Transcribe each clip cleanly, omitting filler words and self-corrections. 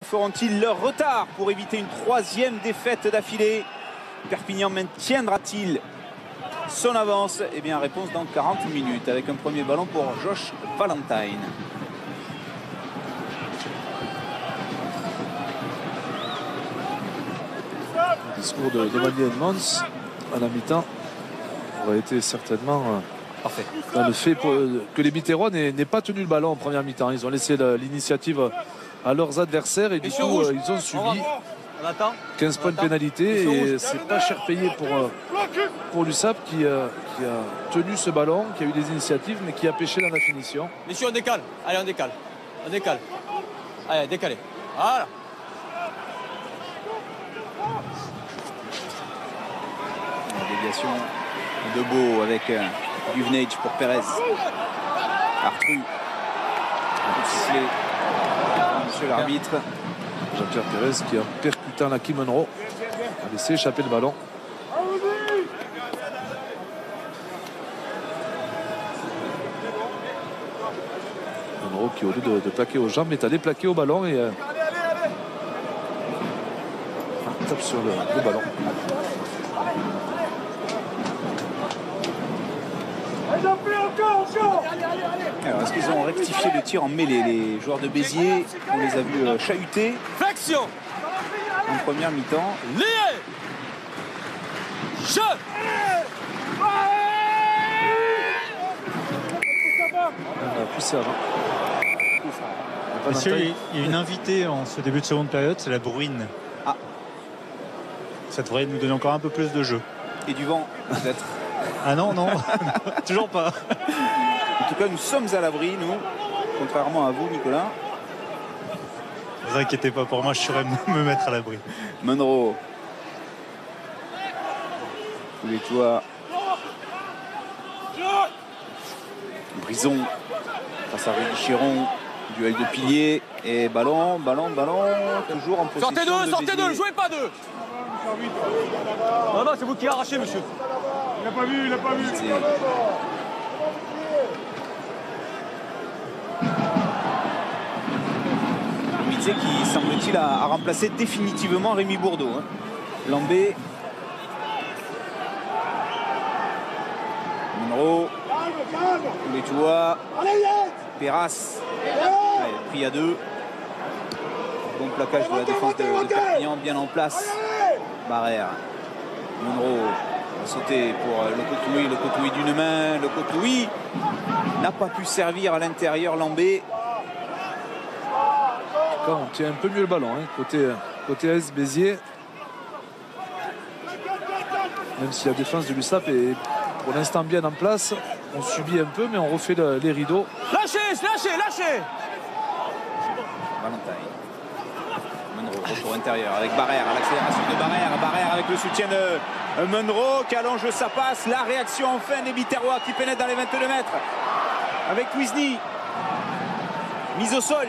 Feront-ils leur retard pour éviter une troisième défaite d'affilée? Perpignan maintiendra-t-il son avance? Eh bien, réponse dans 40 minutes avec un premier ballon pour Josh Valentine. Le discours de Manuel Mons à la mi-temps aurait été certainement parfait dans le fait que les Biterrois n'aient pas tenu le ballon en première mi-temps. Ils ont laissé l'initiative à leurs adversaires et du coup ils ont subi 15 points de pénalité et c'est pas cher payé pour l'USAP qui a tenu ce ballon, qui a eu des initiatives mais qui a pêché dans la finition. Messieurs, on décale. Allez, on décale. On décale. Allez, décalez. Voilà. La déviation de Beau avec Duvenage pour Perez. Artru. Monsieur l'arbitre. Jean-Pierre Perez qui, en percutant la Kim Monroe, a laissé échapper le ballon. Monroe qui, au lieu de plaquer aux jambes, est allé plaquer au ballon et tape sur le ballon. Alors, est-ce qu'ils ont rectifié le tir en mêlée? Les joueurs de Béziers, on les a vus chahuter en première mi-temps. Je On a poussé avant. Monsieur, il y a une invitée en ce début de seconde période, c'est la Bruine. Ah. Ça devrait nous donner encore un peu plus de jeu. Et du vent, peut-être. Ah non, non, toujours pas. En tout cas, nous sommes à l'abri, nous, contrairement à vous, Nicolas. Ne vous inquiétez pas, pour moi, je saurais me mettre à l'abri. Monroe. Les toits. Brison face à Rudy Chiron. Duel de piliers et ballon, toujours en possession. Sortez deux, jouez pas deux. Non, c'est vous qui arrachez, monsieur. Il n'a pas vu, Midze qui semble-t-il a remplacé définitivement Rémi Bourdeau. Lambé. Monroe. Les toits. Perras. Allez, pris à deux. Bon plaquage de la défense de Perpignan, bien en place. Barrère. Monroe a sauté pour le Cotoui d'une main. Le Cotoui n'a pas pu servir à l'intérieur. Lambé. On tient un peu mieux le ballon, côté AS Béziers. Même si la défense de l'USAP est pour l'instant bien en place, on subit un peu, mais on refait les rideaux. Lâchez. Valentine. Monroe, retour intérieur avec Barrère, à l'accélération de Barrère avec le soutien de Monroe qui allonge sa passe. La réaction enfin des Biterrois qui pénètrent dans les 22 mètres avec Wisny. Mise au sol.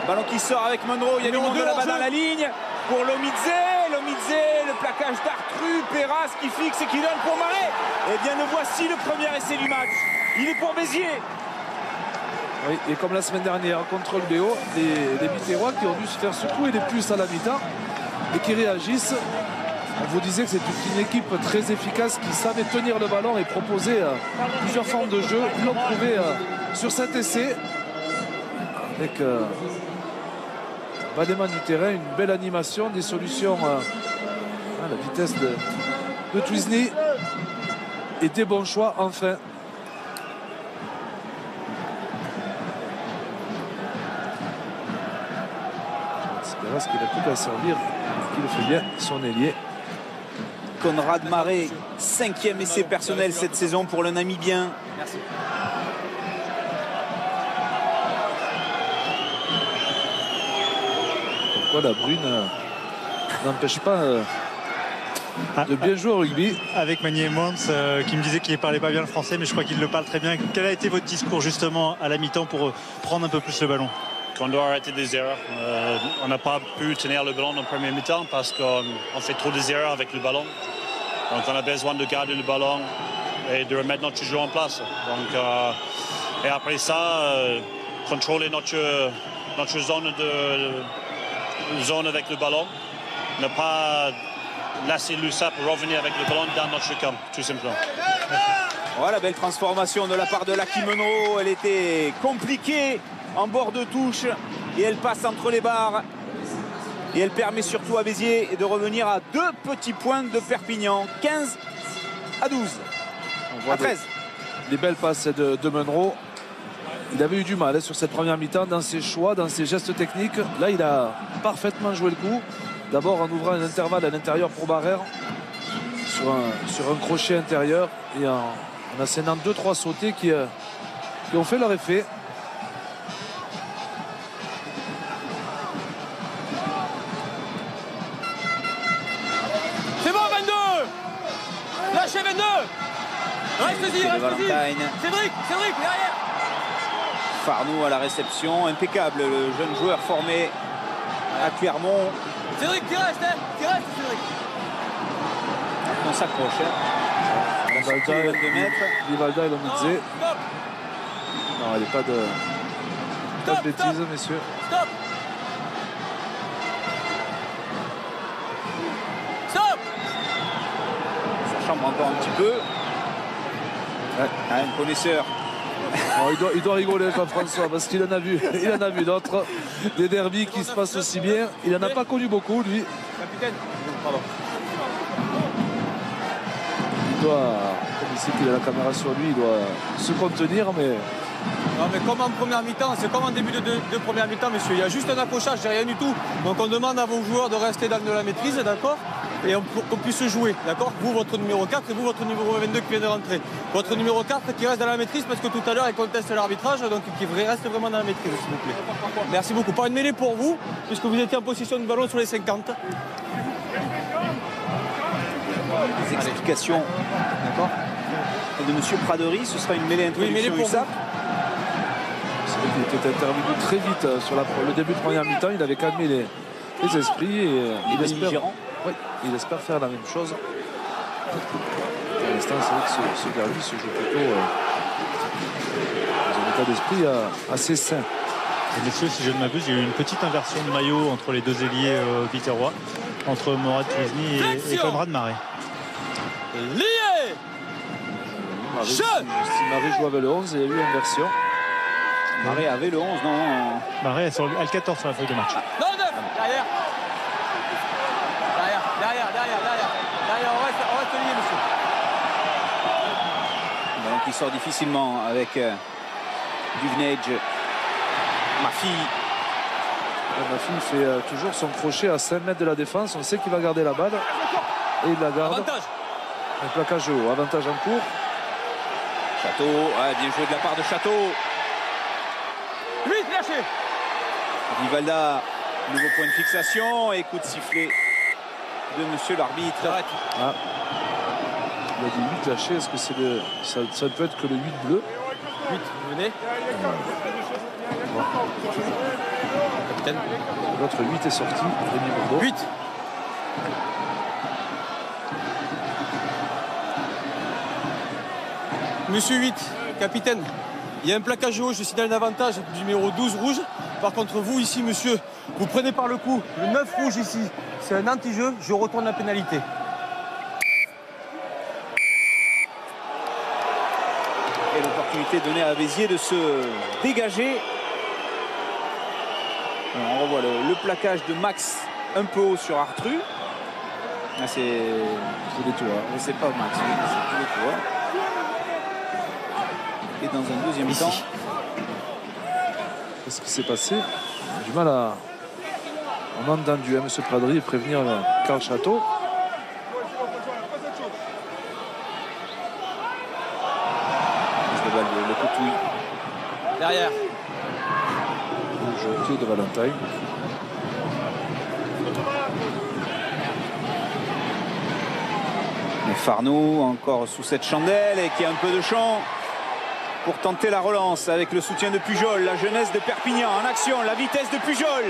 Ballon qui sort avec Monroe, il y a du monde là-bas dans la ligne pour Lomidze, le plaquage d'Artru, Perras qui fixe et qui donne pour Marais. Et bien nous voici le premier essai du match. Il est pour Béziers. Oui, et comme la semaine dernière contre le BO, les Biterrois qui ont dû se faire secouer les puces à la mi-temps et qui réagissent. On vous disait que c'est une équipe très efficace qui savait tenir le ballon et proposer plusieurs formes de jeu. Ils l'ont prouvé sur cet essai avec balayement du terrain, une belle animation, des solutions à la vitesse de Twisney et des bons choix enfin. Perras qu'il a tout à servir, qu'il fait bien, son ailier. Conrad Marais, 5e essai personnel cette saison pour le Namibien. Merci. Pourquoi la Brune n'empêche pas de bien jouer au rugby. Avec Manuel Mons qui me disait qu'il ne parlait pas bien le français, mais je crois qu'il le parle très bien. Quel a été votre discours justement à la mi-temps pour prendre un peu plus le ballon? Qu'on doit arrêter des erreurs. On n'a pas pu tenir le ballon en première mi-temps parce qu'on fait trop des erreurs avec le ballon. Donc on a besoin de garder le ballon et de remettre notre jeu en place. Donc, et après ça, contrôler notre zone avec le ballon. Ne pas laisser l'USAP revenir avec le ballon dans notre camp, tout simplement. Voilà, belle transformation de la part de Lucky Munro. Elle était compliquée en bord de touche et elle passe entre les barres. Et elle permet surtout à Béziers de revenir à 2 petits points de Perpignan. 15 à 12. On voit à 13. Des belles passes de Munro. Il avait eu du mal sur cette première mi-temps dans ses choix, dans ses gestes techniques. Là, il a parfaitement joué le coup. D'abord en ouvrant un intervalle à l'intérieur pour Barrère sur un crochet intérieur et en assénant 2-3 sautés qui ont fait leur effet. C'est bon, 22. Lâchez 22. Reste-y, reste-y. Cédric, derrière. Farnou à la réception, impeccable, le jeune joueur formé à Clermont. Cédric, qui reste, Cédric. On s'accroche. Vivalda et Lomidze. Non, il n'est pas de bêtises, messieurs. Stop. Ça chambre encore un petit peu. Ouais. Un connaisseur. Alors, il doit rigoler comme François parce qu'il en a vu. Il en a vu d'autres. Des derbies qui se passent aussi bien. Il n'en a pas connu beaucoup, lui. Capitaine. Pardon. Il doit, comme ici qu'il a la caméra sur lui, il doit se contenir, mais... Non, mais comme en première mi-temps, c'est comme en début de première mi-temps, monsieur. Il y a juste un accrochage, c'est rien du tout. Donc on demande à vos joueurs de rester dans de la maîtrise, d'accord? Et qu'on puisse jouer, d'accord? Vous, votre numéro 4 et vous, votre numéro 22 qui vient de rentrer. Votre numéro 4 qui reste dans la maîtrise parce que tout à l'heure, il conteste l'arbitrage, donc qui reste vraiment dans la maîtrise, s'il vous plaît. Merci beaucoup. Pas une mêlée pour vous, puisque vous étiez en possession de ballon sur les 50. Les explications de M. Pradery, ce sera une mêlée introduction USAP. C'est vrai qu'il était intervenu très vite sur le début de première mi-temps. Il avait calmé les esprits et il espère faire la même chose. Pour l'instant, c'est vrai que ce derby se joue plutôt dans un état d'esprit assez sain. Et messieurs, si je ne m'abuse, il y a eu une petite inversion de maillot entre les deux ailiers biterrois, entre Morad Touzni et Conrad Marais. Lié. Si Marais joue avec le 11, il y a eu inversion. Marais avait le 11, non. Marais est sur le 14 sur la feuille de match. Non, 9. Derrière, on reste lié, monsieur. Donc il sort difficilement avec Duvenage. Mafi fait toujours son crochet à 5 mètres de la défense. On sait qu'il va garder la balle. Et il la garde. Avantage. Un plaquage haut. Avantage en cours. Château, bien joué de la part de Château. 8, lâché. Vivalda, nouveau point de fixation et coup de sifflet de monsieur l'arbitre. Ah. Il a dit 8 lâchés. Est-ce que c'est ça peut être que le 8 bleu? 8, venez. Capitaine. L'autre 8 est sorti. Rémi Bourdeau. 8. Monsieur 8, capitaine, il y a un plaquage haut, je signale l'avantage du numéro 12 rouge. Par contre, vous ici, monsieur, vous prenez par le coup le 9 rouge ici. C'est un anti-jeu, je retourne la pénalité. Et l'opportunité donnée à Béziers de se dégager. Alors, on revoit le plaquage de Max un peu haut sur Artru. Ah, c'est des tours. C'est pas Max, c'est des tours. Et dans un deuxième temps. Qu'est-ce qui s'est passé? J'ai du mal à... On a entendu M. Pradery prévenir Karl Château. Le coutouille. Derrière. Le pied de Valentine. Et Farnou encore sous cette chandelle et qui a un peu de champ pour tenter la relance avec le soutien de Pujol, la jeunesse de Perpignan en action, la vitesse de Pujol,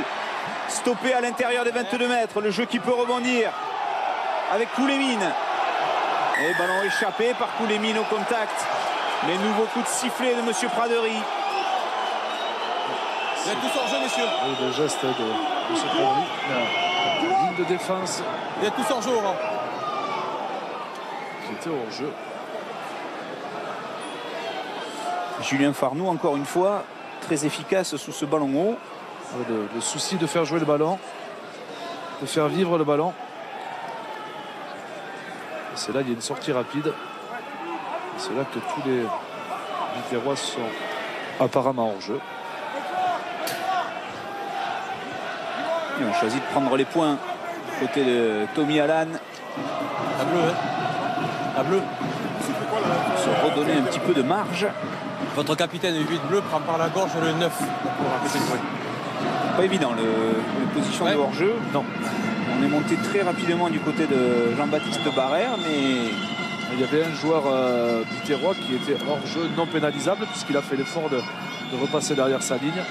stoppé à l'intérieur des 22 mètres, le jeu qui peut rebondir avec Koulémine. Et ballon échappé par Koulémine au contact, mais nouveau coup de sifflet de M. Pradery. Vous êtes tous hors jeu, messieurs. Et le geste de ce Fabry. La ligne de défense Vous êtes tous hors jeu, Laurent. qui était hors jeu. Julien Farnoux, encore une fois, très efficace sous ce ballon haut. Le souci de faire jouer le ballon, de faire vivre le ballon. Et c'est là qu'il y a une sortie rapide. Et c'est là que tous les Biterrois sont apparemment hors jeu. Et on choisit de prendre les points du côté de Tommy Allan. La bleue, hein. La bleue. Se redonner un petit peu de marge. Votre capitaine 8 bleu prend par la gorge le 9 pour arrêter le point. Pas évident les positions de hors-jeu. Non. On est monté très rapidement du côté de Jean-Baptiste Barrère, mais Il y avait un joueur biterrois qui était hors jeu non pénalisable puisqu'il a fait l'effort de repasser derrière sa ligne.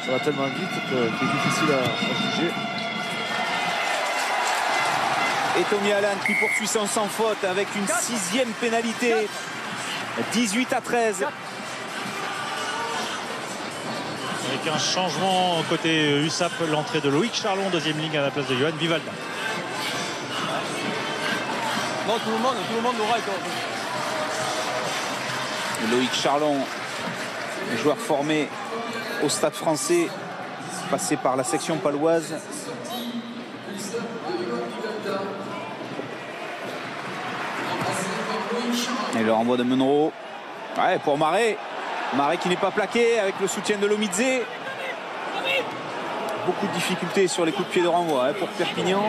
Ça va tellement vite qu'il est difficile à juger. et Tommy Allan qui poursuit sans faute avec une 6e pénalité. 18-13. Avec un changement côté USAP, l'entrée de Loïc Charlon, deuxième ligne à la place de Johan Vivalda. Non, tout le monde aura été hors jeu. Loïc Charlon, joueur formé au Stade Français, passé par la section paloise. Et le renvoi de Menro. Ouais, pour Marais. Marais qui n'est pas plaqué avec le soutien de Lomidze. Beaucoup de difficultés sur les coups de pied de renvoi pour Perpignan.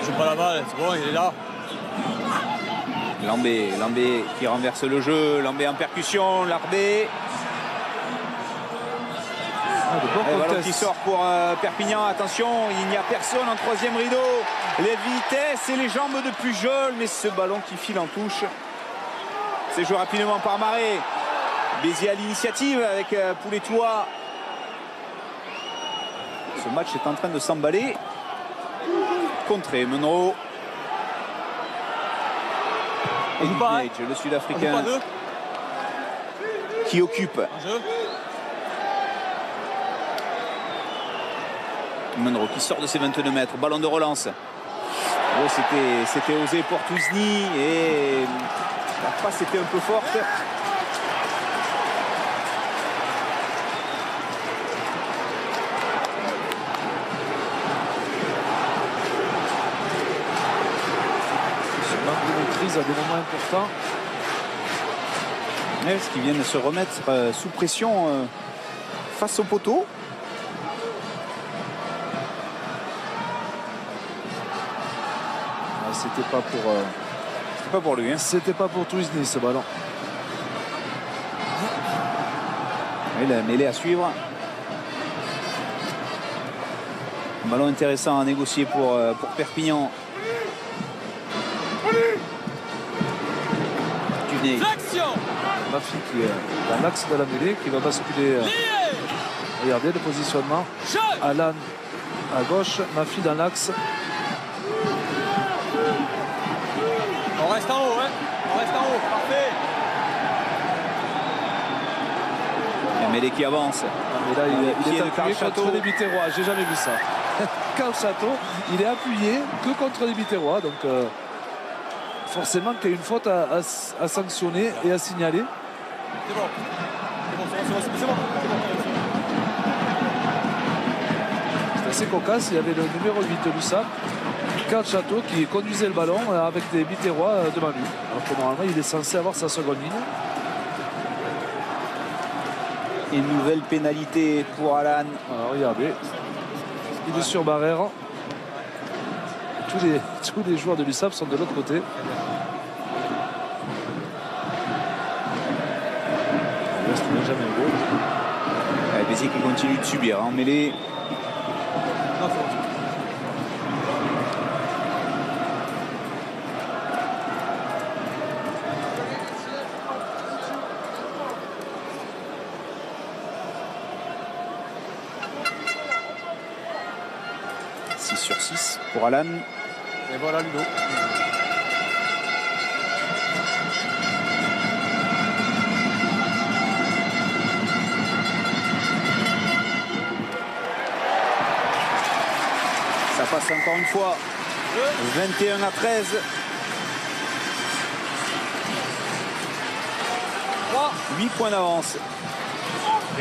Je joue pas la balle, c'est bon, il est là. Lambé qui renverse le jeu. Lambé en percussion. Larbé. Le ballon qui sort pour Perpignan. Attention, il n'y a personne en troisième rideau. Les vitesses et les jambes de Pujol, mais ce ballon qui file en touche. C'est joué rapidement par Marais. Béziers à l'initiative avec Poulettois. Ce match est en train de s'emballer. Contré, Menro. Et Gage, le Sud-Africain qui occupe. Menro qui sort de ses 22 mètres. Ballon de relance. Oh, c'était osé pour Touzni et la passe était un peu forte. Ce manque de maîtrise à des moments importants. Est-ce qu'ils viennent de se remettre sous pression face au poteau? C'était pas pour lui. Hein. C'était pas pour Touzni ce ballon. Et la mêlée à suivre. Un ballon intéressant à négocier pour Perpignan. Mafi qui est dans l'axe de la mêlée, qui va basculer. Regardez le positionnement. Allan à gauche, Mafi dans l'axe. On reste en haut, hein. On reste en haut, parfait. La mêlée qui avance. Et là, il est appuyé contre les Biterrois. J'ai jamais vu ça. Carl Château, il est appuyé que contre les Biterrois. Donc, forcément, qu'il y a une faute à sanctionner et à signaler. C'est bon. C'est bon. C'est assez cocasse. Il y avait le numéro 8 de l'USAP, Carl Château, qui conduisait le ballon avec des Biterrois devant lui. Alors que normalement, il est censé avoir sa seconde ligne. Et une nouvelle pénalité pour Allan. Alors, regardez. Il est sur Barrère. Tous les joueurs de l'USAP sont de l'autre côté. Il n'est jamais beau. Béziers qui continue de subir en mêlée. Non, c'est bon. Sur 6 pour Allan. Et voilà Ludo. passe encore une fois. 21-13. 8 points d'avance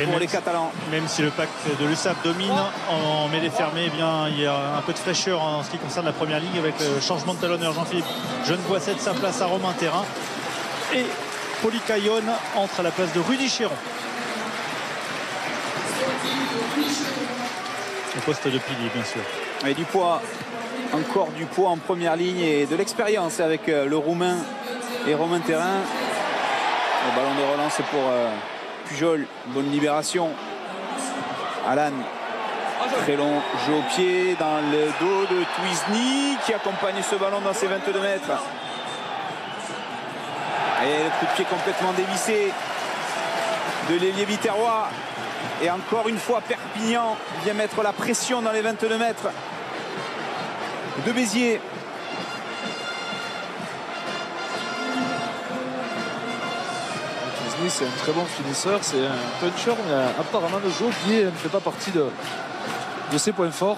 pour les Catalans. Même si le pacte de l'USAP domine en mêlée fermée, eh bien, il y a un peu de fraîcheur en ce qui concerne la première ligue avec le changement de talonneur. Jean-Philippe Genevois cède sa place à Romain Terrain et Poli Caillon entre à la place de Rudy Chéron au poste de pilier, bien sûr. Et du poids, encore du poids en première ligne et de l'expérience avec le Roumain et Romain Terrain. Le ballon de relance pour Pujol, bonne libération. Alan, très long jeu au pied dans le dos de Twisny qui accompagne ce ballon dans ses 22 mètres. Et le coup de pied complètement dévissé de l'ailier biterrois. Et encore une fois, Perpignan vient mettre la pression dans les 22 mètres de Béziers. C'est un très bon finisseur, c'est un puncher, mais apparemment le jeu au pied ne fait pas partie de ses points forts.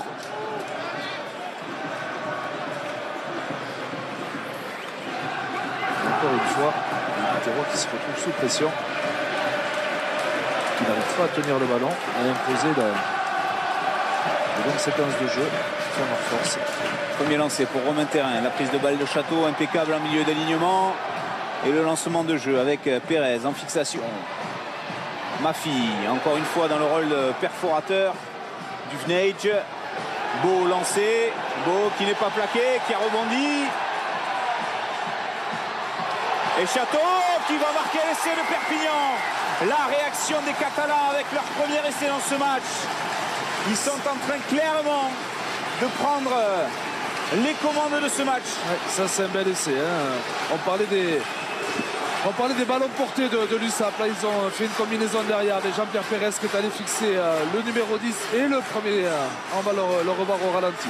Encore une fois, un terreau qui se retrouve sous pression, qui n'arrive pas à tenir le ballon, à imposer la longue séquence de jeu sur leur force. Premier lancé pour Romain Terrain, la prise de balle de Château, impeccable en milieu d'alignement. Et le lancement de jeu avec Pérez en fixation. Mafi, encore une fois dans le rôle de perforateur du Vnage. Beau lancé, Beau qui n'est pas plaqué, qui a rebondi. Et Château qui va marquer l'essai de Perpignan. La réaction des Catalans avec leur premier essai dans ce match. Ils sont en train clairement de prendre les commandes de ce match. Ouais, ça c'est un bel essai. Hein. On parlait des ballons portés de l'USAP. Là, ils ont fait une combinaison derrière avec Jean-Pierre Pérez qui est allé fixer le numéro 10 et le premier. On va le revoir au ralenti.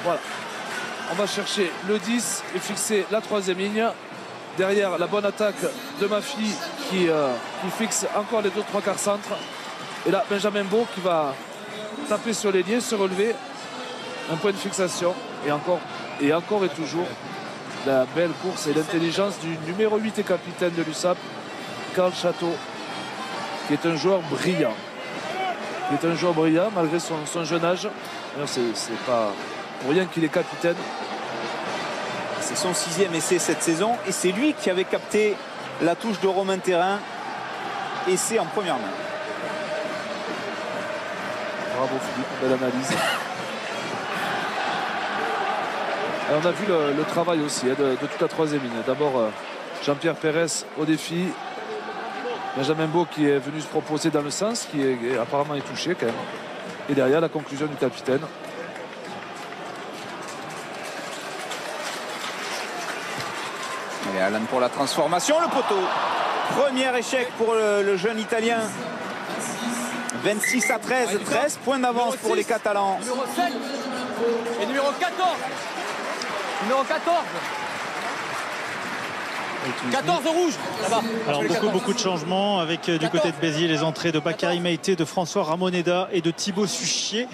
Voilà. On va chercher le 10 et fixer la troisième ligne. Derrière, la bonne attaque de Mafi qui fixe encore les 2-3 quarts centres. Et là, Benjamin Beau qui va taper sur l'ailier, se relever. Un point de fixation. Et encore et toujours. La belle course et l'intelligence du numéro 8 et capitaine de l'USAP, Karl Château, qui est un joueur brillant. Malgré son jeune âge. C'est pas pour rien qu'il est capitaine. C'est son 6e essai cette saison et c'est lui qui avait capté la touche de Romain Terrain. Essai en première main. Bravo Philippe, belle analyse. Et on a vu le travail aussi de toute la troisième ligne. D'abord Jean-Pierre Pérez au défi. Benjamin Beau qui est venu se proposer dans le sens, qui apparemment est touché quand même. Et derrière la conclusion du capitaine. Allez, Alan pour la transformation, le poteau. Premier échec pour le jeune Italien. 26-13, 13 points d'avance pour les Catalans. Numéro 7 et numéro 14. Numéro 14. 14 rouge là-bas. Alors beaucoup de changements avec du côté de Béziers les entrées de Bakary Maïté, de François Ramoneda et de Thibaut Suchier.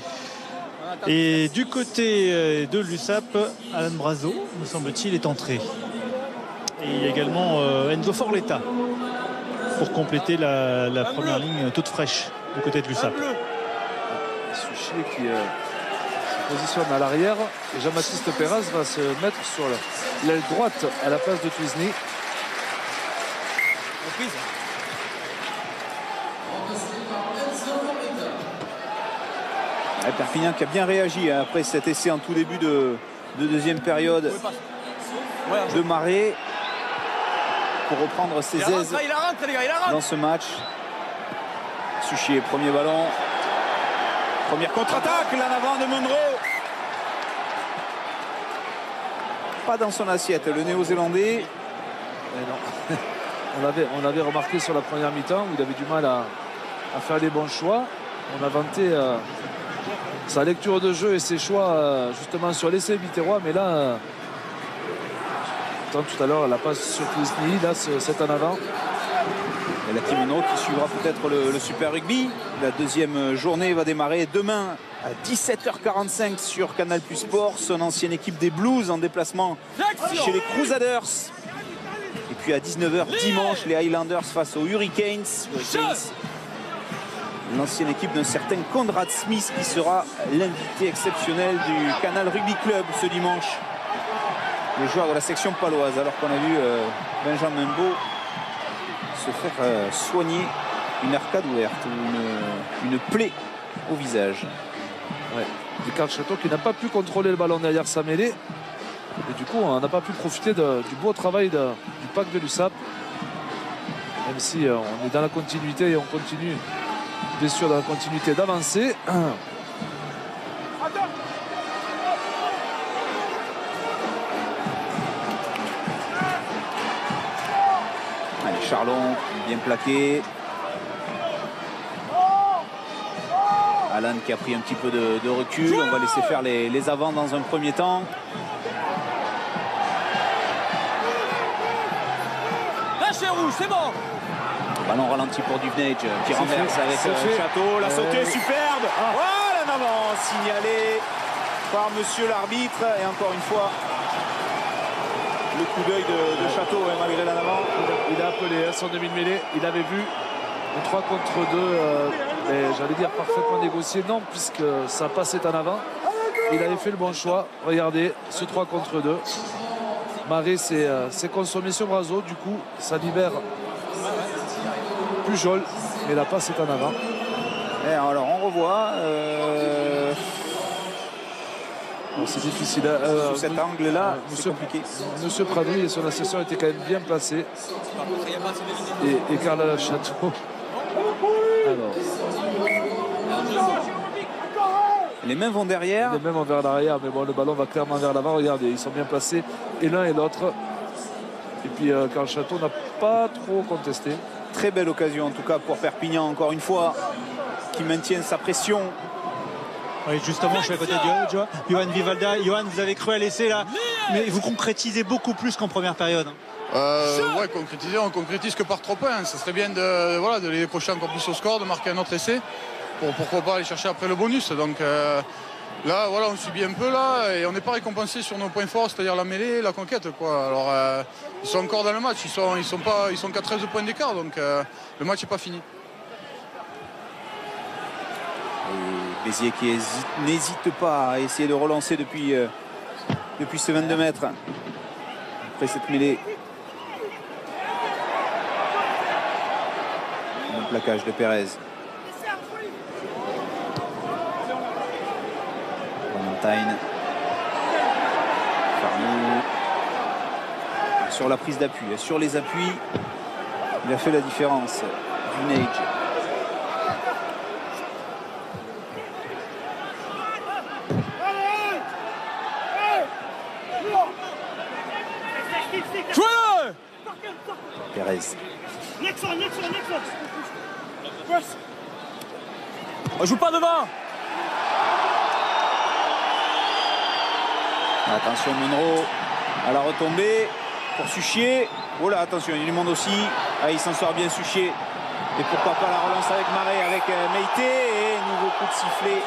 Et du côté de l'USAP, Alan Brazo, me semble-t-il, est entré. Et il y a également Enzo Forletta pour compléter la première ligne toute fraîche du côté de l'USAP. Suchier qui se positionne à l'arrière et Jean-Baptiste Pérez va se mettre sur l'aile droite à la place de Twisny. Perpignan qui a bien réagi après cet essai en tout début de deuxième période de Marais pour reprendre ses aises dans ce match. Suchier, premier ballon, première contre-attaque, là en avant de Munro. Pas dans son assiette, le néo-zélandais. On l'avait remarqué sur la première mi-temps où il avait du mal à faire les bons choix. On a vanté sa lecture de jeu et ses choix justement sur l'essai biterrois, mais là tout à l'heure la passe sur Twisny, là c'est en avant. Et la Team Monroe qui suivra peut-être le Super Rugby. La deuxième journée va démarrer demain à 17h45 sur Canal+ Sport. Son ancienne équipe des Blues en déplacement chez les Crusaders. Et puis à 19h dimanche, les Highlanders face aux Hurricanes. L'ancienne équipe d'un certain Conrad Smith qui sera l'invité exceptionnel du Canal Rugby Club ce dimanche. Le joueur de la section paloise, alors qu'on a vu Benjamin Beau se faire soigner une arcade ouverte ou une plaie au visage. Ouais. Et Karl Chateau qui n'a pas pu contrôler le ballon derrière sa mêlée. Et du coup, on n'a pas pu profiter du beau travail du pack de l'USAP. Même si on est dans la continuité et on continue, bien sûr, dans la continuité d'avancer. Allez, Charlon, bien plaqué. Alan qui a pris un petit peu de recul. On va laisser faire les avants dans un premier temps. Lâchez rouge, c'est bon. Ballon ralenti pour Duvenage qui renverse avec Chateau. La sautée superbe. Voilà en avant, signalé par monsieur l'arbitre. Et encore une fois, le coup d'œil de Chateau malgré l'en avant. Il a appelé son demi de mêlée. Il avait vu un 3 contre 2. J'allais dire parfaitement négocié. Non, puisque sa passe est en avant. Il avait fait le bon choix. Regardez, ce 3 contre 2. Marais s'est consommé sur Brazo. Du coup, ça libère Pujol. Mais la passe est en avant. Et alors, on revoit. C'est difficile. Sous cet angle-là, c'est compliqué. Monsieur Pradouille et son assesseur étaient quand même bien placés. Et Karl Chateau. Alors. Les mains vont derrière. Les mains vont vers l'arrière, mais bon, le ballon va clairement vers l'avant. Regardez, ils sont bien placés, et l'un et l'autre. Et puis Karl Chateau n'a pas trop contesté. Très belle occasion en tout cas pour Perpignan, encore une fois, qui maintient sa pression. Oui, justement, je suis à côté de Johan Vivalda. Johan, vous avez cru à l'essai là, mais vous concrétisez beaucoup plus qu'en première période. Ouais, concrétiser, on concrétise que par 3 points. Ça serait bien de les décrocher encore plus au score, de marquer un autre essai pour pourquoi pas aller chercher après le bonus. Donc là, voilà, on subit un peu là et on n'est pas récompensé sur nos points forts, c'est-à-dire la mêlée, la conquête, quoi. Alors ils sont encore dans le match, ils sont qu'à 13 points d'écart, donc le match n'est pas fini. Et Béziers qui n'hésite pas à essayer de relancer depuis ces 22 mètres après cette mêlée. Bon plaquage de Pérez. Valentine. Farnou. Sur la prise d'appui, sur les appuis, il a fait la différence. Duvenage. Pérez. On joue pas devant. Attention Monroe à la retombée pour Suchier. Oh là, attention, il y a du monde aussi. Ah, il s'en sort bien Suchier. Et pourquoi pas la relance avec Marais, avec Meïté. Et nouveau coup de sifflet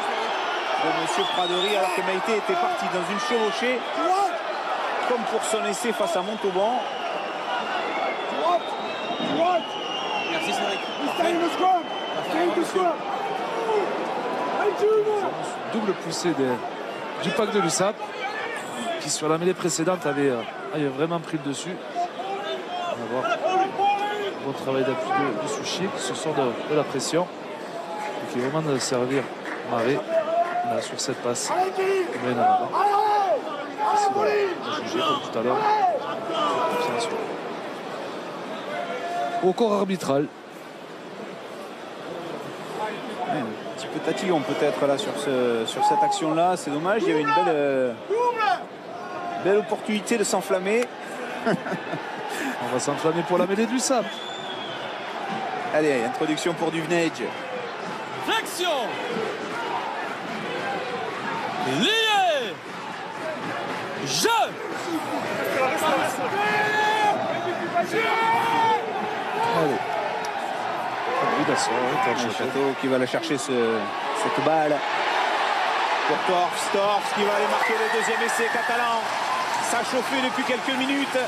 de monsieur Praderie, alors que Meïté était parti dans une chevauchée comme pour son essai face à Montauban. Merci Cédric. Double poussée du pack de l'USAP qui sur la mêlée précédente avait vraiment pris le dessus. On va voir. Bon travail d'appui de Suchier qui se sort de la pression et qui est vraiment de servir Marais là, sur cette passe. Il en avant. Jugé comme tout à l'heure. Au corps arbitral. Ouais, un petit peu tatillon peut-être là sur cette action-là. C'est dommage, il y avait une belle opportunité de s'enflammer. On va s'enflammer pour la mêlée de l'USAP. Allez, introduction pour Duvenage. Flexion. Lié. Jeu. Allez. Obligatoire, oui, Château qui va aller chercher cette balle pour Torfs. Torfs qui va aller marquer le deuxième essai catalan. Ça a chauffé depuis quelques minutes.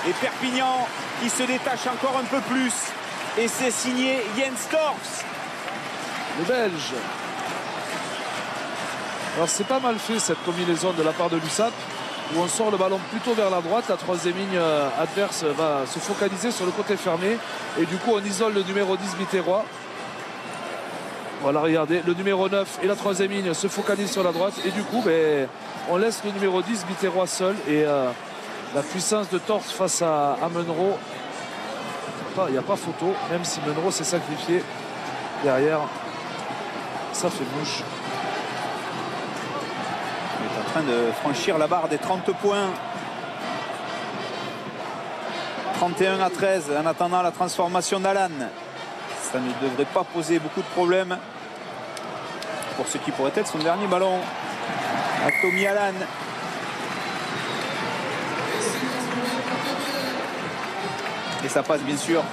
Et Perpignan qui se détache encore un peu plus. Et c'est signé Jens Torfs. Le Belge. Alors c'est pas mal fait cette combinaison de la part de l'USAP, où on sort le ballon plutôt vers la droite. La troisième ligne adverse va se focaliser sur le côté fermé. Et du coup on isole le numéro 10 Biterrois. Voilà, regardez, le numéro 9 et la troisième ligne se focalisent sur la droite. Et du coup, on laisse le numéro 10 Biterrois seul. Et la puissance de Torfs face à Menro, il n'y a pas photo, même si Menro s'est sacrifié derrière. Ça fait mouche. Il est en train de franchir la barre des 30 points. 31-13 en attendant la transformation d'Alan. Ça ne devrait pas poser beaucoup de problèmes pour ce qui pourrait être son dernier ballon à Tommy Alan. Et ça passe bien sûr.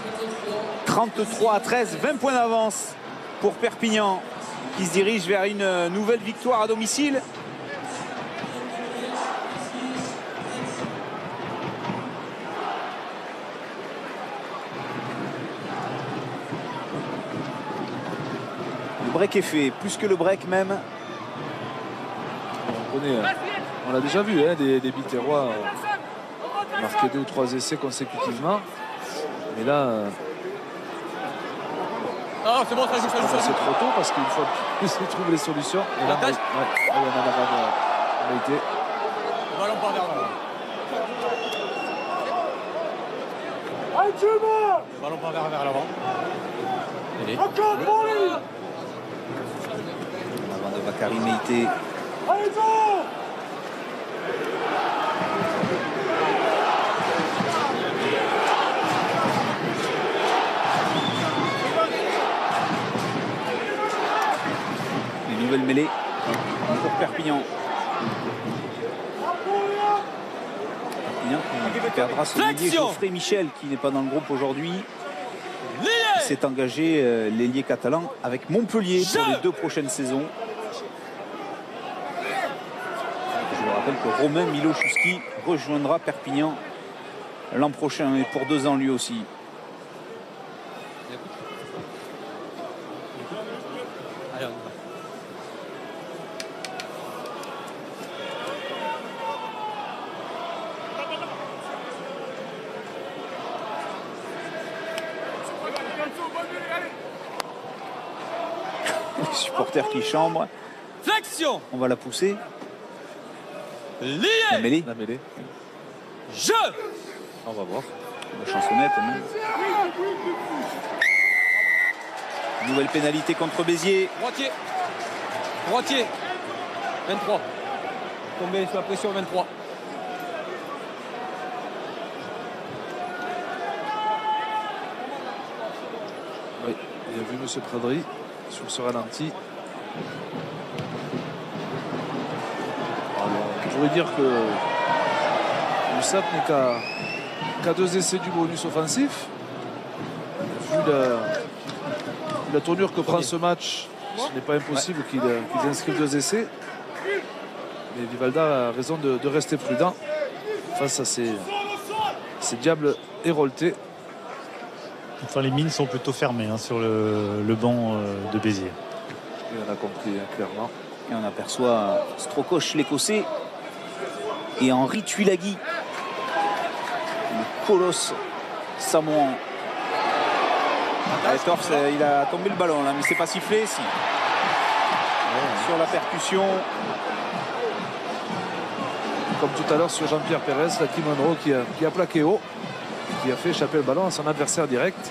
33-13, 20 points d'avance pour Perpignan qui se dirige vers une nouvelle victoire à domicile. Le break est fait, plus que le break même. On l'a déjà vu, hein, des Biterrois marquer 2 ou 3 essais consécutivement. Mais là, c'est bon, ça joue. C'est trop tôt parce qu'une fois qu'ils trouvent les solutions. Et là, on a été. Le ballon part vers l'avant. Le ballon part vers l'avant. Avant de Bakary Meïté. Les nouvelles mêlées pour Perpignan. Perpignan qui perdra son ailier Geoffrey Michel qui n'est pas dans le groupe aujourd'hui. Il s'est engagé l'ailier catalan avec Montpellier pour les 2 prochaines saisons. Je vous rappelle que Romain Miloszewski rejoindra Perpignan l'an prochain et pour 2 ans lui aussi. Allez, on y va. Les supporters qui chambrent. Flexion. On va la pousser. Lié. La mêlée. La mêlée. Jeu. On va voir. La chansonnette. Hein. Nouvelle pénalité contre Béziers. Droitier. Droitier. 23. Tombé sous la pression, 23. Oui, il a vu M. Pradry sur ce ralenti. Alors, je voudrais dire que l'USAP n'est qu'à 2 essais du bonus offensif. Vu la tournure que prend ce match, ce n'est pas impossible qu'ils inscrivent 2 essais. Mais Vivalda a raison de rester prudent face à ces diables héroltés. Enfin, les mines sont plutôt fermées hein, sur le banc de Béziers. Et on a compris hein, clairement. Et on aperçoit Strokosch l'Écossais et Henri Tuilagi, le colosse samoan. Torfs, il a tombé le ballon là, mais c'est pas sifflé si. Sur la percussion. Comme tout à l'heure sur Jean-Pierre Pérez, la Tim Monroe qui a plaqué haut, qui a fait échapper le ballon à son adversaire direct.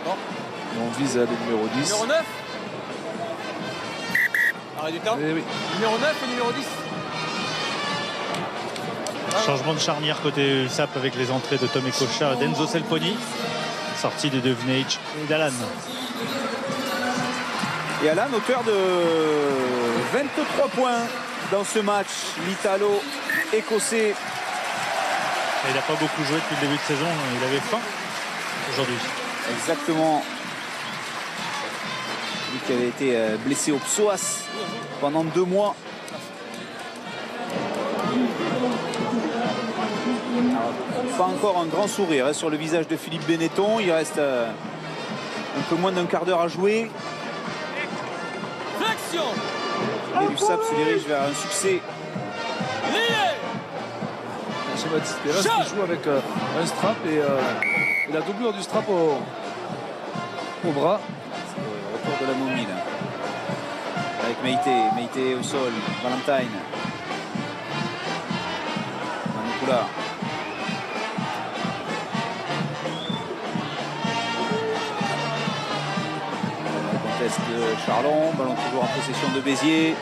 Et on vise le numéro 10. Numéro 9. Arrêt du temps. Oui. Numéro 9 et numéro 10. Changement de charnière côté USAP avec les entrées de Tomé Cochard et d'Enzo Selponi. Sortie de Devenage et d'Alan. Et Alan, auteur de 23 points dans ce match, l'Italo-écossais. Il n'a pas beaucoup joué depuis le début de saison, il avait faim aujourd'hui. exactement. Lui qui avait été blessé au psoas pendant 2 mois. Alors, pas encore un grand sourire sur le visage de Philippe Benetton. Il reste un peu moins d'un quart d'heure à jouer. Et l'USAP se dirige vers un succès. Jean-Baptiste Pérez qui joue avec un strap et la doublure du strap au bras. C'est le retour de la momie là. Avec Meïté au sol, Valentine. Manipula. Conteste de Charlon, ballon toujours en possession de Béziers.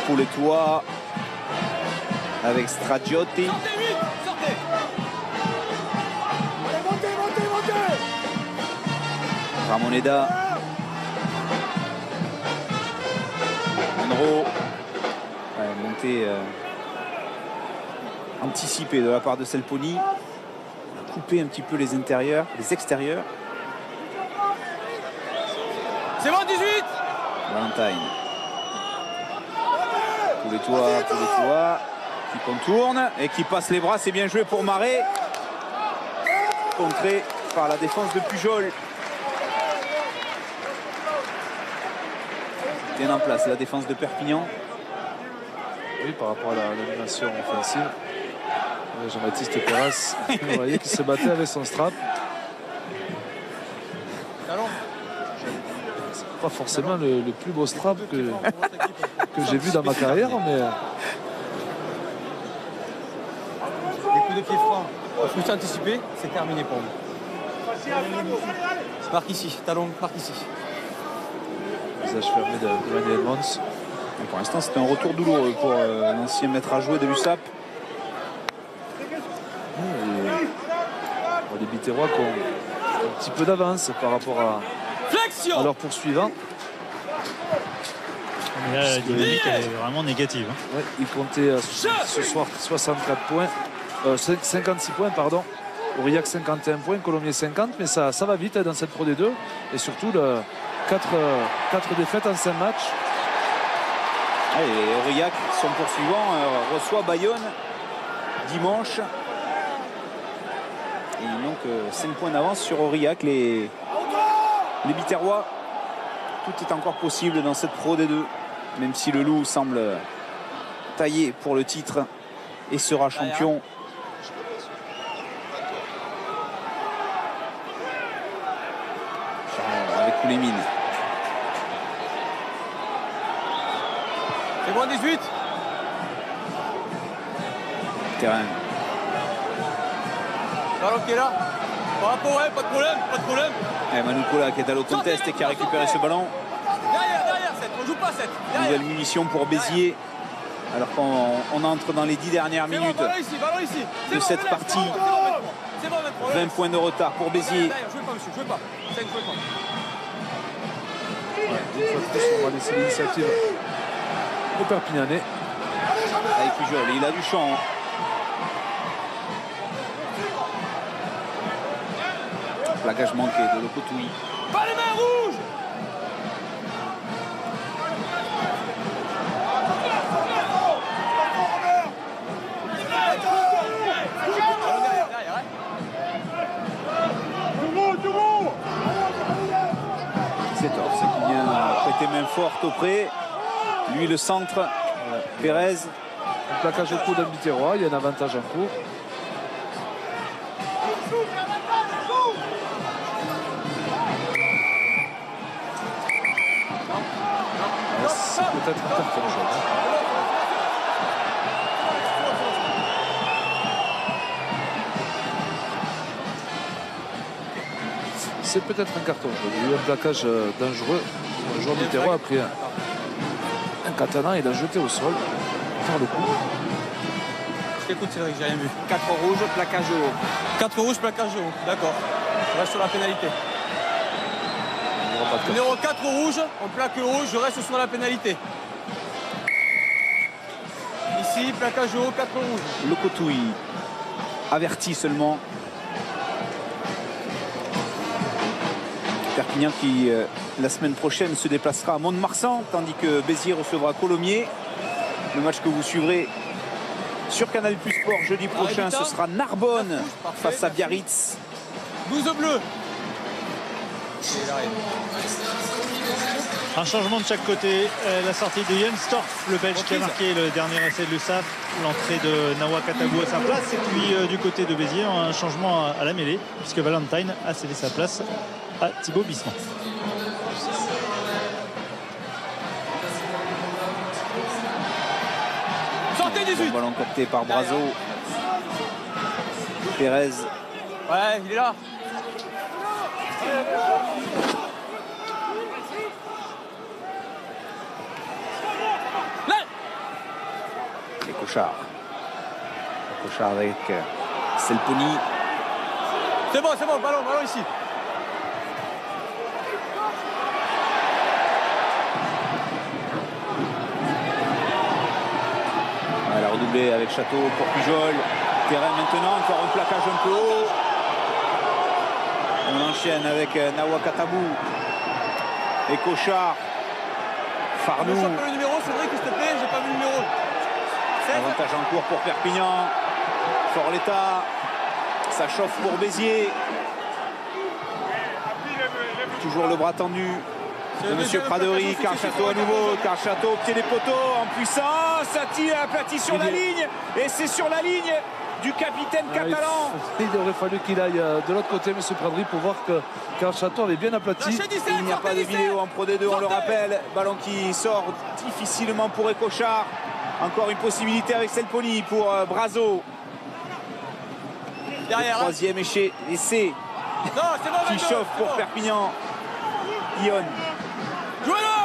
Poulettois avec Stragiotti. Ramoneda. Monroe. Montée anticipée de la part de Selponi. Couper un petit peu les intérieurs, les extérieurs. C'est bon, 18. Valentine. Poulettois qui contourne et qui passe les bras. C'est bien joué pour Marais. Contré par la défense de Pujol. Bien en place la défense de Perpignan. Oui, par rapport à l'animation offensive. Jean-Baptiste Pérez, vous voyez qu'il se battait avec son strap. C'est pas forcément le plus beau strap que j'ai vu dans ma carrière, mais Les coups de pied francs, poussé anticipé, c'est terminé pour nous. Marque ici, talon, marque ici. visage fermé de Randy Edmonds. Et pour l'instant, c'est un retour douloureux pour l'ancien maître à jouer de l'USAP. Les Biterrois qui ont un petit peu d'avance par rapport à leurs poursuivants. Mais là, la dynamique elle est vraiment négative. Ouais, ils comptaient ce soir 64 points, 56 points, pardon. Aurillac 51 points, Colomiers 50, mais ça va vite dans cette Pro D2. Et surtout, 4 défaites en 5 matchs. Et Aurillac, son poursuivant, reçoit Bayonne dimanche. Et ils n'ont que 5 points d'avance sur Aurillac. Les Biterrois, tout est encore possible dans cette Pro D2. Même si le Loup semble taillé pour le titre et sera champion. Avec Koulémine. C'est bon, 18. Terrain. Ballon qui est là. Par rapport, ouais, pas de problème. Et Manoukola qui est à l'eau contest et qui a récupéré ce ballon. Derrière, 7. On joue pas 7. Nouvelle munition pour Béziers. Alors qu'on entre dans les 10 dernières minutes ballon ici. de cette partie. C'est bon, 20 points de retard pour Béziers. Jouez pas, monsieur, jouez pas. 5, jouez pas. Une fois de plus, on va laisser l'initiative au Perpignanais. Avec Pujol, il a du champ. Plaquage manqué de Locotoui. Pas les mains rouges. C'est qui vient prêter main forte auprès. Lui le centre. Pérez. Un plaquage au coup d'un Biterrois, il y a un avantage en cours. C'est peut-être un carton jaune. C'est peut-être un carton jaune. Il y a eu un plaquage dangereux. Le joueur Biterrois a pris un katana et l'a jeté au sol. Faire le coup. Je t'écoute, Cédric, j'ai rien vu. 4 rouges, plaquage haut. 4 rouges, plaquage haut. D'accord. Je reste sur la pénalité. Numéro 4 rouge, on plaque haut, je reste sur la pénalité. Ici, plaquage haut, 4 rouges. Locotoui averti seulement. Perpignan qui, la semaine prochaine, se déplacera à Mont-de-Marsan, tandis que Béziers recevra Colomiers. Le match que vous suivrez sur Canal+ Sport jeudi prochain, ce sera Narbonne face à Biarritz. 12 bleus. Un changement de chaque côté. La sortie de Jens Storff, le Belge qui a marqué le dernier essai de l'USAP. L'entrée de Nawa Katabou à sa place. Et puis du côté de Béziers, un changement à la mêlée, puisque Valentine a cédé sa place à Thibaut Bisman. Sortez 18. Ballon capté par Brazo. Pérez. Ouais, il est là. Et Cochard. Cochard avec Selponi. C'est bon, ballon ici. Elle a redoublé avec Château pour Pujol. Terrain maintenant, encore un plaquage un peu haut. On enchaîne avec Nawa Katabou et Cochard. Farnou. Le numéro, c'est vrai que s'il te plaît, j'ai pas vu le numéro. 16. Avantage en cours pour Perpignan. Forletta. Ça chauffe pour Béziers. Toujours le bras tendu de Monsieur Pradery. Carl Château à nouveau. Carl Château au pied des poteaux en puissance. Ça tire aplati sur la ligne. Et c'est sur la ligne du capitaine catalan. Il aurait fallu qu'il aille de l'autre côté, M. Pradery, pour voir que Carl Château avait bien aplati. Il n'y a pas de vidéo en Pro D2, on le rappelle. Ballon qui sort difficilement pour Écochard. Encore une possibilité avec Selponi pour Brazo. Derrière. Troisième essai Non, c'est bon, qui chauffe pour Perpignan. Ion. Jouez-le.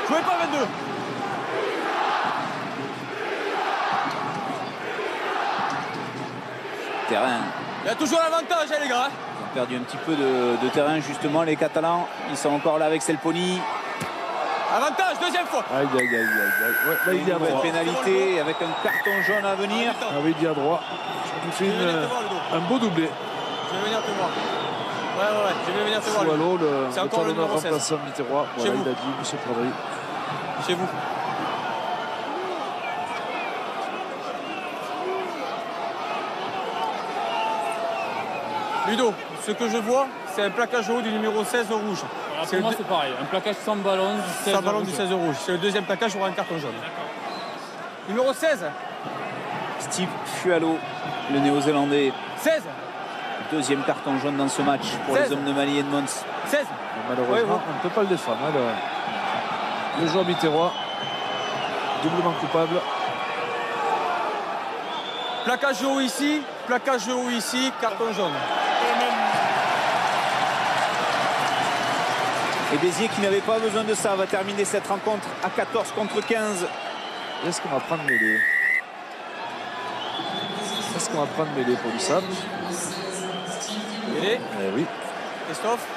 Jouez pas 22. Terrain. Il y a toujours l'avantage, les gars. Ils ont perdu un petit peu de terrain justement les Catalans. Ils sont encore là avec Selponi. Avantage, deuxième fois. Aïe. Ouais, là, il est à droit. Pénalité avec un carton jaune à venir. Ah oui, il est à droit. Il fait un beau doublé. Je vais venir te voir. Ouais, je vais venir te voir. Wallo, c'est encore le numéro 16. Remplaçant Mitterrand. Voilà, il a dit, M. Pradery. Chez vous. Ludo, ce que je vois, c'est un plaquage haut du numéro 16 rouge. Pour moi, c'est pareil. Un plaquage sans ballon du 16 sans ballon rouge. du 16 rouge. C'est le deuxième plaquage pour un carton jaune. Numéro 16. Steve Fualo, le néo-zélandais. 16. Deuxième carton jaune dans ce match pour 16. les hommes de Mali et de Mons. 16. Malheureusement, oui. on ne peut pas le défendre. Hein, le joueur Mitterrand, doublement coupable. Plaquage haut ici, carton jaune. Et Béziers qui n'avait pas besoin de ça va terminer cette rencontre à 14 contre 15. Est-ce qu'on va prendre mêlée? Est-ce qu'on va prendre mêlée pour l'USAP? Mêlée. Oui. Christophe,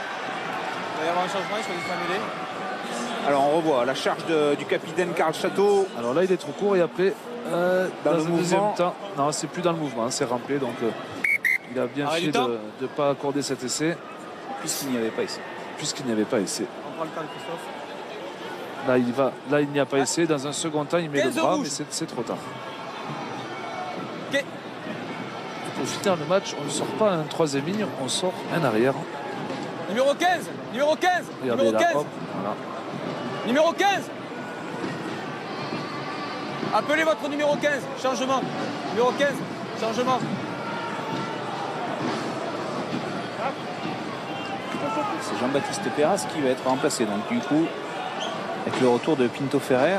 il va y avoir un changement, il choisit sa mêlée. Alors on revoit la charge du capitaine Carl Château. Alors là, il est trop court et après, dans le un deuxième mouvement. temps. Non, c'est plus dans le mouvement, c'est rempli. Donc il a bien fait de ne pas accorder cet essai. Puisqu'il n'y avait pas essai. Puisqu'il n'y avait pas essai. On prend le temps de Christophe. Là, il n'y a pas essai. Dans un second temps, il met le bras, mais c'est trop tard. Okay. Pour finir le match, on ne sort pas un troisième ligne, on sort un arrière. Numéro 15. Numéro 15. Regardez Numéro là, 15. hop, voilà. Numéro 15. Appelez votre numéro 15. Changement. Numéro 15. Changement. C'est Jean-Baptiste Perras qui va être remplacé. Donc du coup, avec le retour de Pinto Ferrer.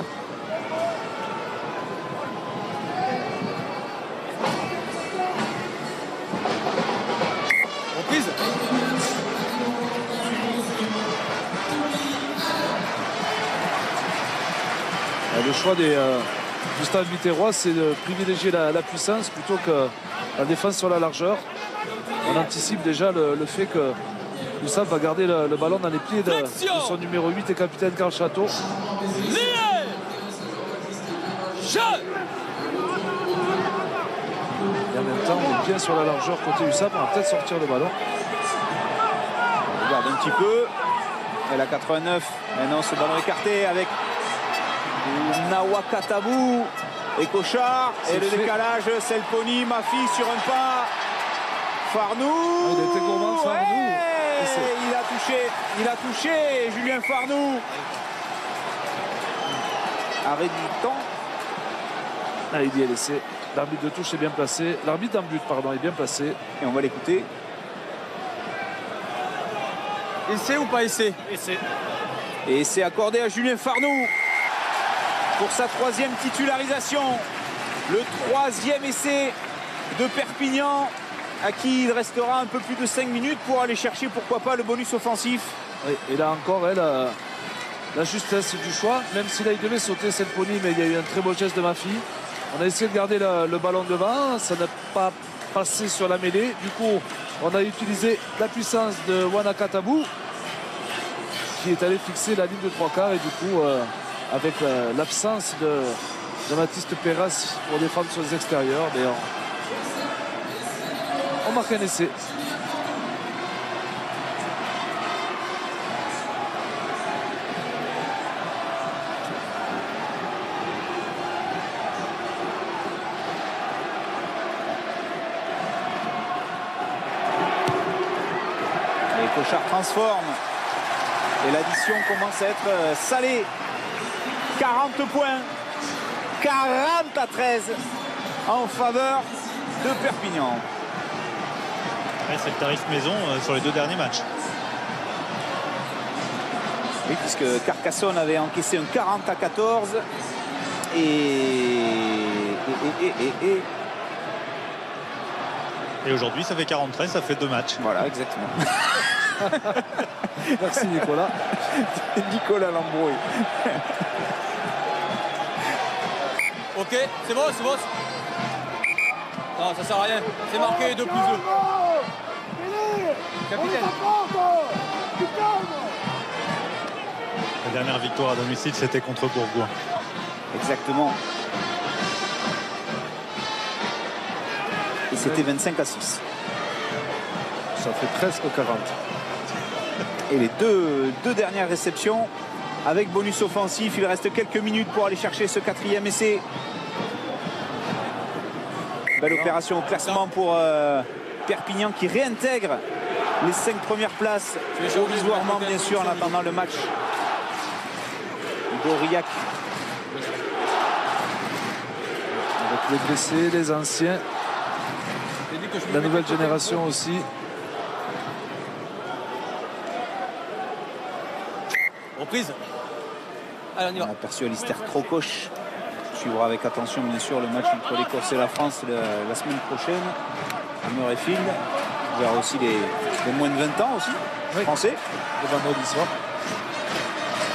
Reprise. Le choix du stade Mitterrand, c'est de privilégier la puissance plutôt que la défense sur la largeur. On anticipe déjà le fait que l'USAP va garder le ballon dans les pieds de son numéro 8 et capitaine Carl Château. Et en même temps, on est bien sur la largeur côté USAP. On va peut-être sortir le ballon. On regarde un petit peu. Et la 89. Et non, ce ballon écarté avec Nawakatabou et Cochard. Et le décalage, Selponi, Mafi sur un pas. Farnou. Il était gourmand, Farnou. Ouais, il a touché Julien Farnou. Arrêt du temps. Ah, il y a laissé. L'arbitre de touche est bien placé. L'arbitre d'un but, pardon, est bien placé. Et on va l'écouter. Essai ou pas essai? Essai. Et c'est accordé à Julien Farnou pour sa 3e titularisation. Le 3e essai de Perpignan, à qui il restera un peu plus de 5 minutes pour aller chercher, pourquoi pas, le bonus offensif. Oui, et là encore, la justesse du choix. Même si là, il devait sauter Selponi, mais il y a eu un très beau geste de Mafi. On a essayé de garder le ballon devant. Ça n'a pas passé sur la mêlée. Du coup, on a utilisé la puissance de Wanakatabou, qui est allé fixer la ligne de 3/4. Et du coup, avec l'absence de Baptiste Perras pour défendre sur les extérieurs, mais on marque un essai. Et Cochard transforme. Et l'addition commence à être salée. 40 points. 40-13 en faveur de Perpignan. Ouais, c'est le tarif maison sur les 2 derniers matchs. Oui, puisque Carcassonne avait encaissé un 40-14 Et aujourd'hui, ça fait 43, ça fait 2 matchs. Voilà, exactement. Merci Nicolas. Nicolas Lambrouille. Ok, c'est bon, c'est bon. Non, ça sert à rien. C'est marqué 2+2. Capitaine. La dernière victoire à domicile, c'était contre Bourgoin. Exactement. Et c'était 25-6. Ça fait presque 40. Et les deux dernières réceptions avec bonus offensif. Il reste quelques minutes pour aller chercher ce 4e essai. Belle opération au classement pour Perpignan qui réintègre les 5 premières places provisoirement, bien sûr, en attendant le match d'Aurillac. Avec les blessés, les anciens, la nouvelle génération aussi. Reprise. Allez, on y va. On a aperçu Alistair Crocoche. Suivra avec attention, bien sûr, le match entre l'Écosse et la France la semaine prochaine à Murrayfield. Il y aura aussi les moins de 20 ans aussi, oui, français. Le vendredi soir.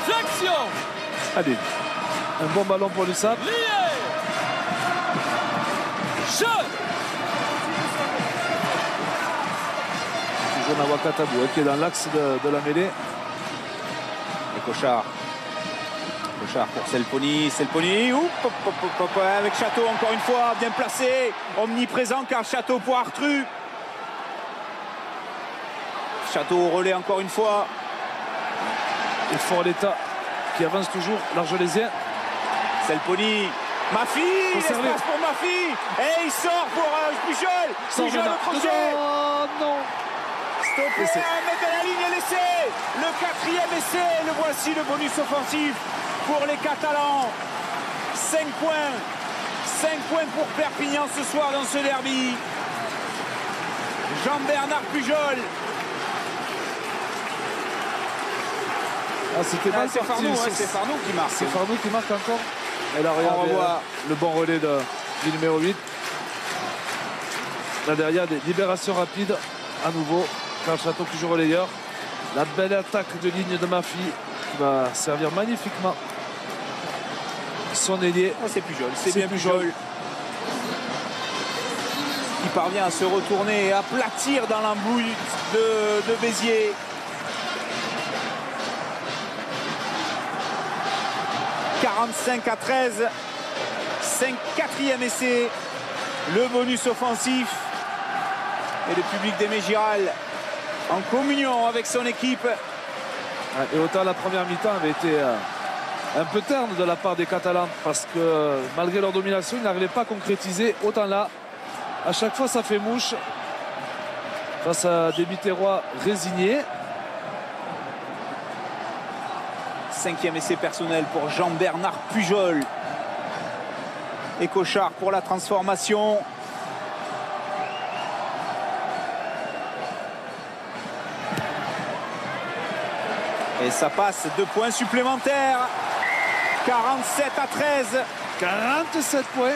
Flexion. Allez, un bon ballon pour l'USAP. Toujours Nawakatabou qui est dans l'axe de la mêlée. Et Cochard. Cochard pour Selponi. Selponi, avec Château encore une fois, bien placé. Omniprésent car Château pour Artru. Château au relais encore une fois. Et Fort l'État qui avance toujours, l'Argelésien. Selponi. Mafi, l'espace pour Mafi. Et il sort pour Pujol. Pujol au crochet. Non. Stoppé, 1 mètre de la ligne et l'essai. Le 4e essai. Le voici, le bonus offensif pour les Catalans. 5 points. 5 points pour Perpignan ce soir dans ce derby. Jean-Bernard Pujol. Ah, c'était mal C'est parti. Farnou, c'est Farnou qui marque. C'est Farnou qui marque encore. Et là, regardez, le bon relais du numéro 8. Là derrière, des libérations rapides à nouveau. Karl Château qui joue relayeur. La belle attaque de ligne de Mafi qui va servir magnifiquement son ailier. Oh, c'est Pujol, c'est bien Pujol. Qui parvient à se retourner et à aplatir dans l'embouille de Béziers. « 45-13 », 4e essai le bonus offensif. Et le public d'Aimé Giral en communion avec son équipe. Et autant la première mi-temps avait été un peu terne de la part des Catalans parce que malgré leur domination, ils n'arrivaient pas à concrétiser. Autant là, à chaque fois, ça fait mouche face à des Biterrois résignés. 5e essai personnel pour Jean-Bernard Pujol. Et Cochard pour la transformation. Et ça passe 2 points supplémentaires. 47-13. 47 points.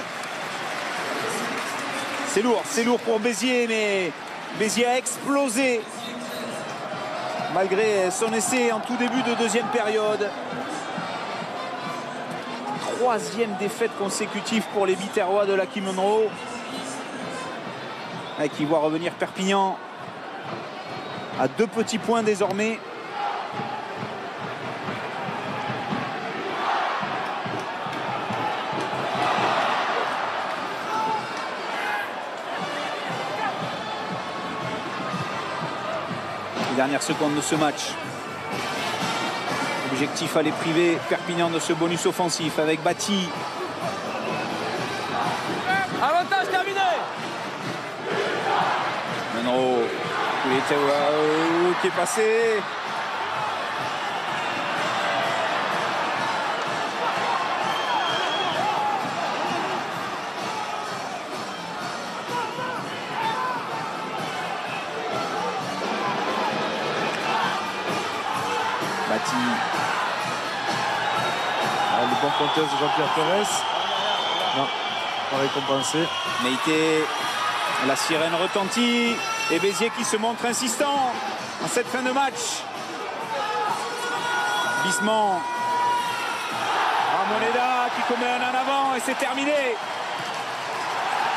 C'est lourd pour Béziers, mais Béziers a explosé malgré son essai en tout début de deuxième période. 3e défaite consécutive pour les Biterrois de Lucky Munro, qui voit revenir Perpignan à 2 petits points désormais. Les dernières secondes de ce match. Objectif aller priver Perpignan de ce bonus offensif avec Bati. Avantage terminé. Munro, il était qui est passé. Bati. Le bon compteur de Jean-Pierre Pérez. Non, pas récompensé. Meïté, la sirène retentit. Et Béziers qui se montre insistant en cette fin de match. Bisman. Ramoneda qui commet un en avant et c'est terminé.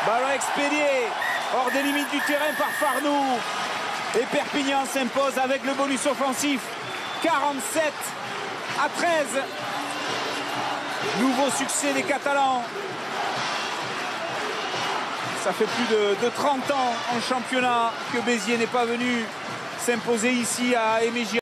Ballon expédié hors des limites du terrain par Farnou. Et Perpignan s'impose avec le bonus offensif. 47-13. Nouveau succès des Catalans. Ça fait plus de 30 ans en championnat que Béziers n'est pas venu s'imposer ici à Aimé Giral.